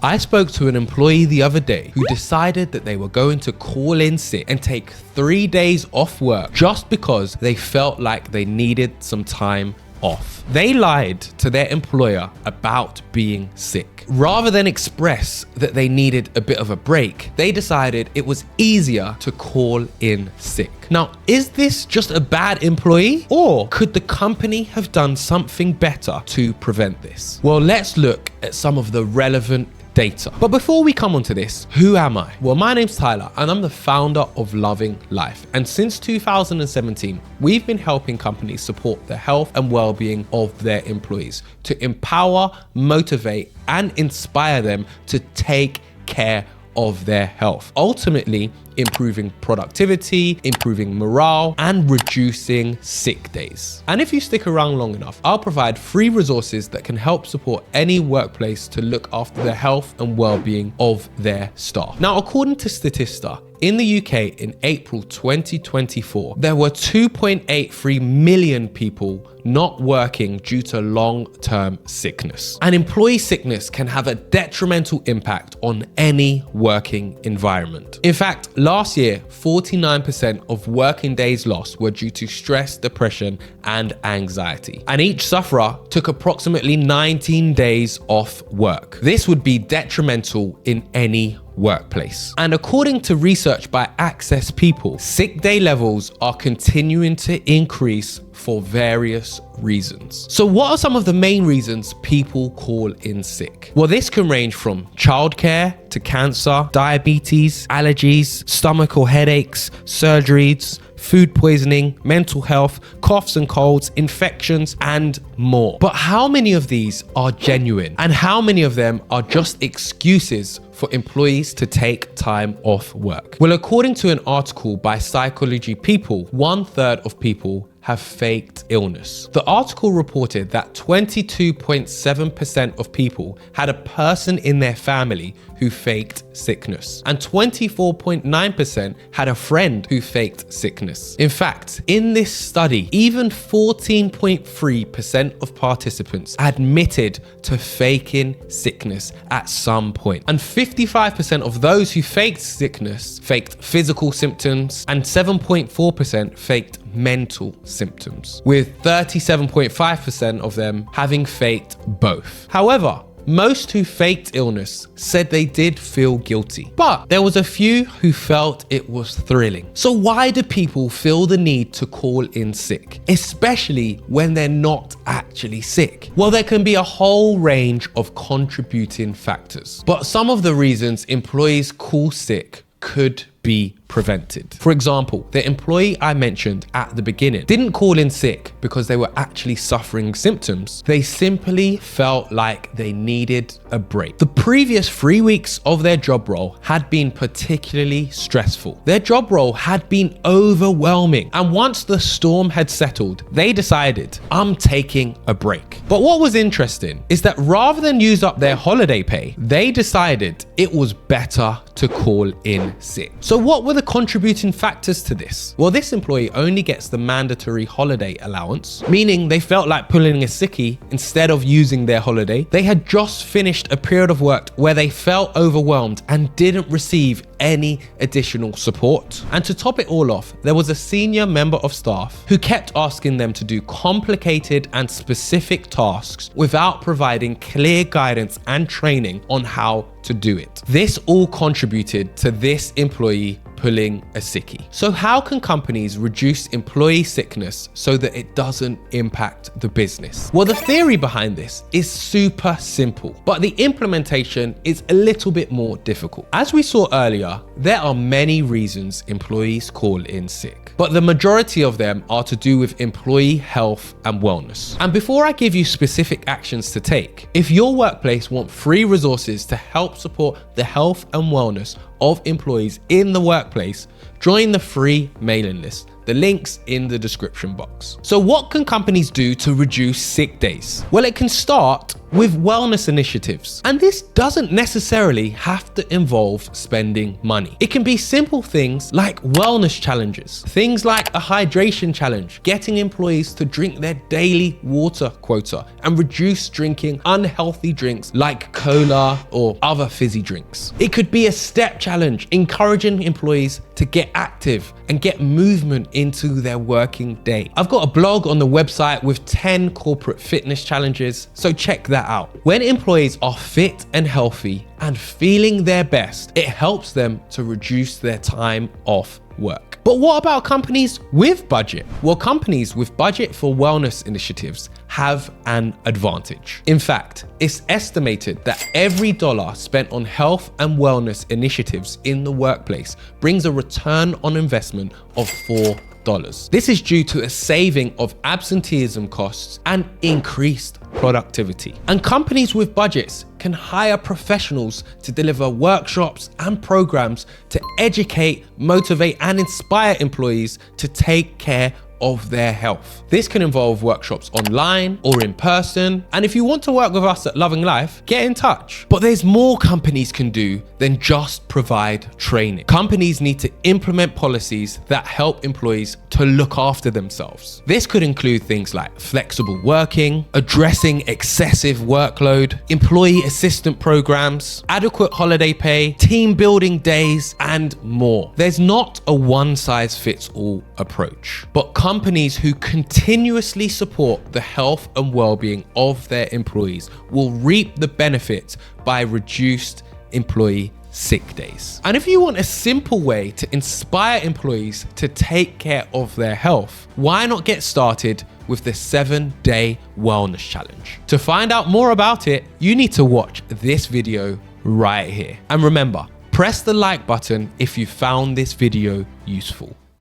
I spoke to an employee the other day who decided that they were going to call in sick and take 3 days off work just because they felt like they needed some time off. They lied to their employer about being sick. Rather than express that they needed a bit of a break, they decided it was easier to call in sick. Now, is this just a bad employee, or could the company have done something better to prevent this? Well, let's look at some of the relevant data. But before we come onto this, who am I? Well, my name's Tyler and I'm the founder of Loving Life. And since 2017, we've been helping companies support the health and well-being of their employees to empower, motivate, and inspire them to take care of their health, ultimately improving productivity, improving morale, and reducing sick days. And if you stick around long enough, I'll provide free resources that can help support any workplace to look after the health and well-being of their staff. Now, according to Statista, in the UK in April 2024, there were 2.83 million people not working due to long-term sickness. And employee sickness can have a detrimental impact on any working environment. In fact, last year, 49% of working days lost were due to stress, depression, and anxiety. And each sufferer took approximately 19 days off work. This would be detrimental in any workplace. And according to research by Access People, sick day levels are continuing to increase for various reasons. So what are some of the main reasons people call in sick? Well, this can range from childcare to cancer, diabetes, allergies, stomach or headaches, surgeries, food poisoning, mental health, coughs and colds, infections, and more. But how many of these are genuine? And how many of them are just excuses for employees to take time off work? Well, according to an article by Psychology People, 1/3 of people have faked illness. The article reported that 22.7% of people had a person in their family who faked sickness, and 24.9% had a friend who faked sickness. In fact, in this study, even 14.3% of participants admitted to faking sickness at some point. And 55% of those who faked sickness faked physical symptoms, and 7.4% faked mental symptoms, with 37.5% of them having faked both. However, most who faked illness said they did feel guilty, but there was a few who felt it was thrilling. So why do people feel the need to call in sick, especially when they're not actually sick? Well, there can be a whole range of contributing factors, but some of the reasons employees call sick could be prevented. For example, the employee I mentioned at the beginning didn't call in sick because they were actually suffering symptoms. They simply felt like they needed a break. The previous 3 weeks of their job role had been particularly stressful. Their job role had been overwhelming. And once the storm had settled, they decided, I'm taking a break. But what was interesting is that rather than use up their holiday pay, they decided it was better to call in sick. So what were the contributing factors to this? Well, this employee only gets the mandatory holiday allowance, meaning they felt like pulling a sickie instead of using their holiday. They had just finished a period of work where they felt overwhelmed and didn't receive any additional support. And to top it all off, there was a senior member of staff who kept asking them to do complicated and specific tasks without providing clear guidance and training on how to do it. This all contributed to this employee pulling a sickie. So how can companies reduce employee sickness so that it doesn't impact the business? Well, the theory behind this is super simple, but the implementation is a little bit more difficult. As we saw earlier, there are many reasons employees call in sick, but the majority of them are to do with employee health and wellness. And before I give you specific actions to take, if your workplace want free resources to help support the health and wellness of employees in the workplace, join the free mailing list. The link's in the description box. So what can companies do to reduce sick days? Well, it can start with wellness initiatives. And this doesn't necessarily have to involve spending money. It can be simple things like wellness challenges, things like a hydration challenge, getting employees to drink their daily water quota and reduce drinking unhealthy drinks like cola or other fizzy drinks. It could be a step challenge, encouraging employees to get active and get movement into their working day. I've got a blog on the website with 10 corporate fitness challenges, so check that out. When employees are fit and healthy and feeling their best, it helps them to reduce their time off work. But what about companies with budget? Well, companies with budget for wellness initiatives have an advantage. In fact, it's estimated that every dollar spent on health and wellness initiatives in the workplace brings a return on investment of $4. This is due to a saving of absenteeism costs and increased productivity. And companies with budgets can hire professionals to deliver workshops and programs to educate, motivate, and inspire employees to take care of their health. This can involve workshops online or in person. And if you want to work with us at Loving Life, get in touch. But there's more companies can do than just provide training. Companies need to implement policies that help employees to look after themselves. This could include things like flexible working, addressing excessive workload, employee assistance programs, adequate holiday pay, team building days, and more. There's not a one-size-fits-all approach, but companies who continuously support the health and well-being of their employees will reap the benefits by reduced employee sick days. And if you want a simple way to inspire employees to take care of their health, why not get started with the 7-day wellness challenge? To find out more about it, you need to watch this video right here. And remember, press the like button if you found this video useful.